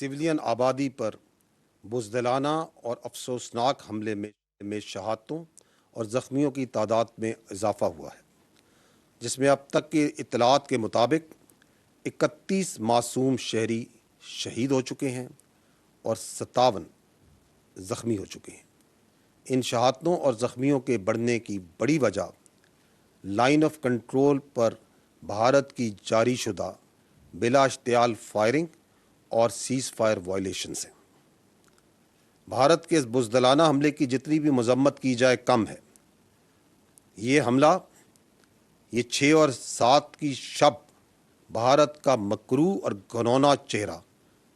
Civilian आबादी पर बुज़दिलाना और अफसोसनाक हमले में शहादतों और ज़ख्मियों की तादाद में इजाफ़ा हुआ है, जिसमें अब तक की इत्तलात के मुताबिक 31 मासूम शहरी शहीद हो चुके हैं और 57 ज़ख्मी हो चुके हैं। इन शहादतों और ज़ख्मियों के बढ़ने की बड़ी वजह लाइन ऑफ कंट्रोल पर भारत की जारी शुदा बिला इश्तियाल फायरिंग और सीज़ फायर वायलेशंस हैं। भारत के इस बुज़दिलाना हमले की जितनी भी मज़म्मत की जाए कम है। ये हमला, ये 6 और 7 की शब भारत का मकरू और घनौना चेहरा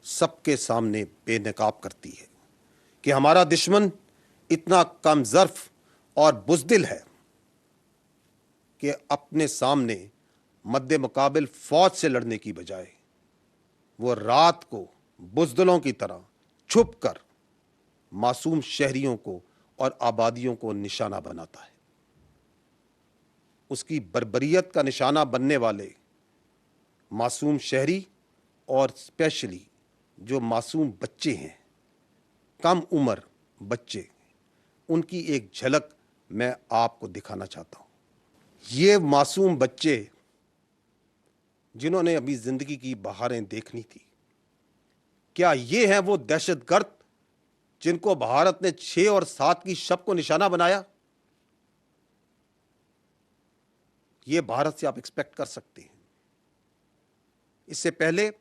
सबके सामने बेनकाब करती है कि हमारा दुश्मन इतना कम ज़र्फ़ और बुज़दिल है कि अपने सामने मद्दे मुकाबिल फ़ौज से लड़ने की बजाय वो रात को बुज़दिलों की तरह छुप कर मासूम शहरियों को और आबादियों को निशाना बनाता है। उसकी बर्बरियत का निशाना बनने वाले मासूम शहरी और स्पेशली जो मासूम बच्चे हैं, कम उम्र बच्चे, उनकी एक झलक मैं आपको दिखाना चाहता हूँ। ये मासूम बच्चे जिन्होंने अभी ज़िंदगी की बहारें देखनी थी, क्या ये हैं वो दहशतगर्द जिनको भारत ने 6 और 7 की शब को निशाना बनाया? ये भारत से आप एक्सपेक्ट कर सकते हैं। इससे पहले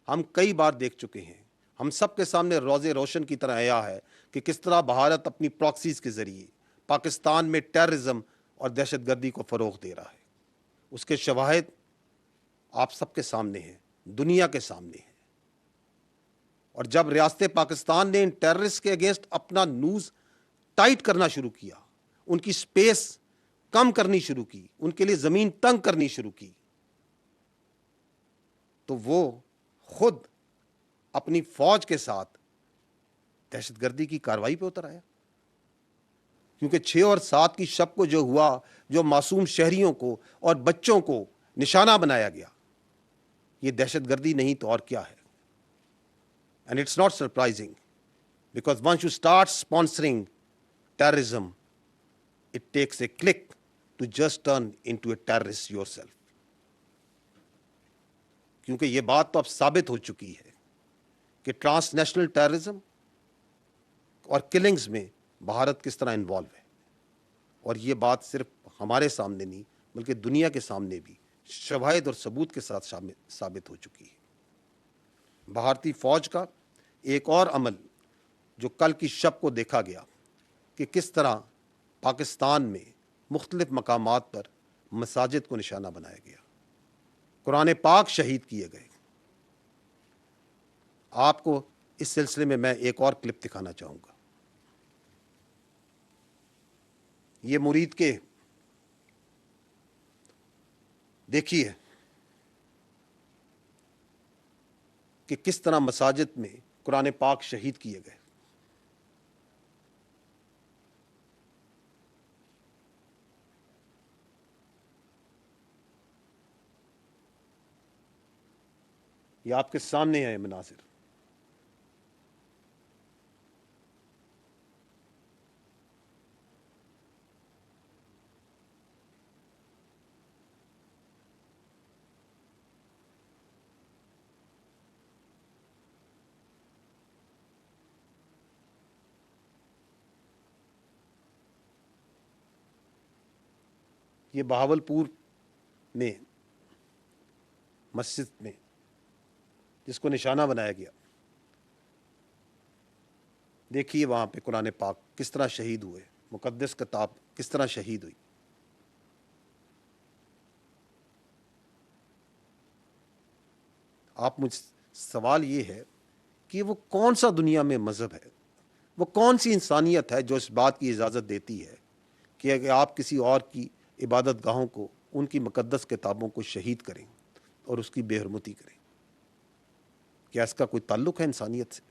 हम कई बार देख चुके हैं, हम सबके सामने रोज़े रोशन की तरह आया है कि किस तरह भारत अपनी प्रॉक्सीज के ज़रिए पाकिस्तान में टेररिज्म और दहशतगर्दी को फ़रोग़ दे रहा है। उसके शवाहिद आप सबके सामने हैं, दुनिया के सामने हैं। और जब रियासत पाकिस्तान ने इन टेररिस्ट के अगेंस्ट अपना न्यूज़ टाइट करना शुरू किया, उनकी स्पेस कम करनी शुरू की, उनके लिए ज़मीन तंग करनी शुरू की, तो वो खुद अपनी फ़ौज के साथ दहशतगर्दी की कार्रवाई पे उतर आया। क्योंकि 6 और 7 की शब को जो हुआ, जो मासूम शहरियों को और बच्चों को निशाना बनाया गया, ये दहशतगर्दी नहीं तो और क्या है। And it's not surprising, because once you start sponsoring terrorism, it takes a click to just turn into a terrorist yourself. क्योंकि ये बात तो अब साबित हो चुकी है कि ट्रांसनेशनल टेररिज्म और किलिंग्स में भारत किस तरह इन्वॉल्व है। और ये बात सिर्फ हमारे सामने नहीं, बल्कि दुनिया के सामने भी शवाहिद और सबूत के साथ साबित हो चुकी है। भारतीय फ़ौज का एक और अमल जो कल की शब को देखा गया कि किस तरह पाकिस्तान में मुख्तलिफ मकामात पर मसाजिद को निशाना बनाया गया, कुरान पाक शहीद किए गए। आपको इस सिलसिले में मैं एक और क्लिप दिखाना चाहूँगा। ये मुरीद के देखिए कि किस तरह मसाजिद में कुरान पाक शहीद किए गए। ये आपके सामने है मनासिर। ये बहावलपुर में मस्जिद में जिसको निशाना बनाया गया, देखिए वहाँ पे कुरान पाक किस तरह शहीद हुए, मुक़द्दस किताब किस तरह शहीद हुई। आप मुझ सवाल ये है कि वो कौन सा दुनिया में मज़हब है, वो कौन सी इंसानियत है जो इस बात की इजाज़त देती है कि अगर आप किसी और की इबादत गाहों को, उनकी मुक़द्दस किताबों को शहीद करें और उसकी बेहरमती करें। क्या इसका कोई ताल्लुक़ है इंसानियत से?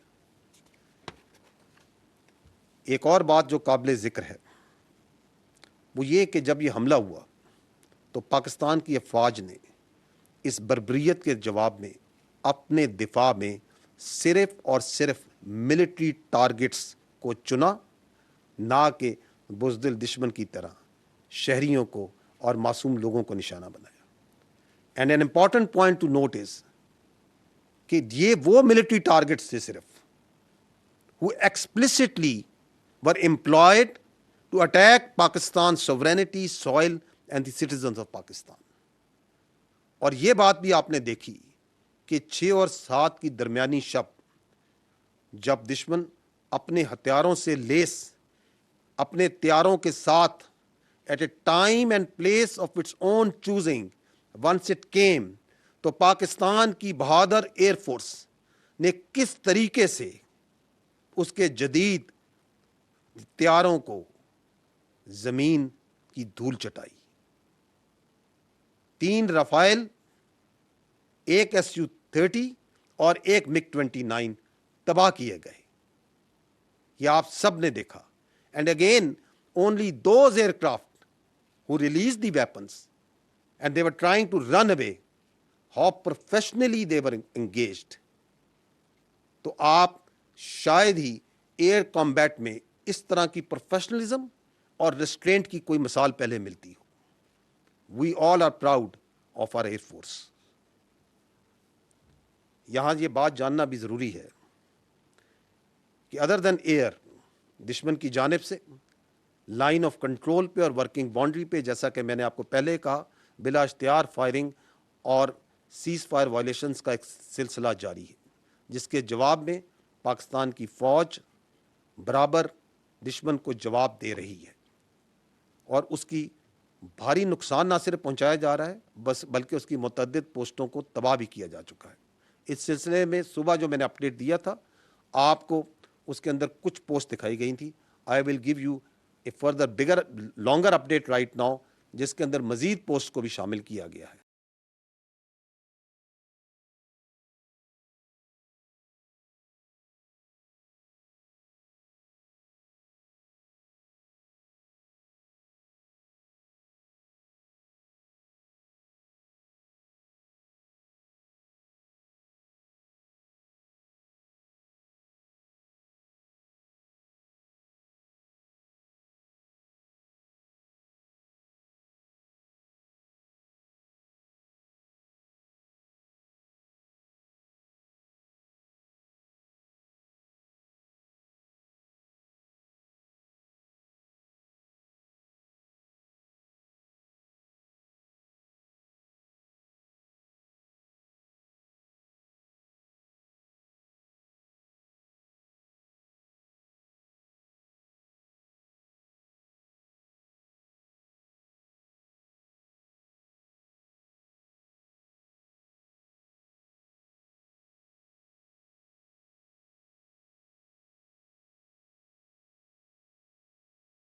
एक और बात जो काबिल ज़िक्र है वो ये कि जब ये हमला हुआ तो पाकिस्तान की अफवाज ने इस बर्बरियत के जवाब में अपने दिफा में सिर्फ और सिर्फ मिलिट्री टारगेट्स को चुना, ना कि बुज़दिल दुश्मन की तरह शहरियों को और मासूम लोगों को निशाना बनाया। And an important point two note is कि ये वो मिलिट्री टारगेट्स थे सिर्फ who explicitly were employed to attack Pakistan's sovereignty, soil and the citizens of Pakistan. और ये बात भी आपने देखी कि 6 और 7 की दरमियानी शब जब दुश्मन अपने हथियारों से लेस अपने तैयारों के साथ at a time and place of its own choosing once it came, तो पाकिस्तान की बहादुर एयर फोर्स ने किस तरीके से उसके जदीद हथियारों को जमीन की धूल चटाई। 3 रफाइल, 1 Su-30 और 1 MiG-29 तबाह किए गए। ये आप सब ने देखा। And again only those aircraft who release the weapons and they were trying to run away, how professionally they were engaged. तो आप शायद ही एयर कॉम्बैट में इस तरह की प्रोफेशनलिज्म और रिस्ट्रेंट की कोई मिसाल पहले मिलती हो। We all are proud of our air force. यहां ये बात जानना भी जरूरी है कि अदर देन एयर, दुश्मन की जानिब से लाइन ऑफ कंट्रोल पे और वर्किंग बाउंड्री पे, जैसा कि मैंने आपको पहले कहा, बिला इख्तियार फायरिंग और सीज फायर वायलेशंस का एक सिलसिला जारी है, जिसके जवाब में पाकिस्तान की फ़ौज बराबर दुश्मन को जवाब दे रही है और उसकी भारी नुकसान ना सिर्फ पहुंचाया जा रहा है बल्कि उसकी मुतअद्दिद पोस्टों को तबाह भी किया जा चुका है। इस सिलसिले में सुबह जो मैंने अपडेट दिया था आपको, उसके अंदर कुछ पोस्ट दिखाई गई थी। I will give U A further bigger longer update right now, जिसके अंदर मजीद पोस्ट को भी शामिल किया गया है।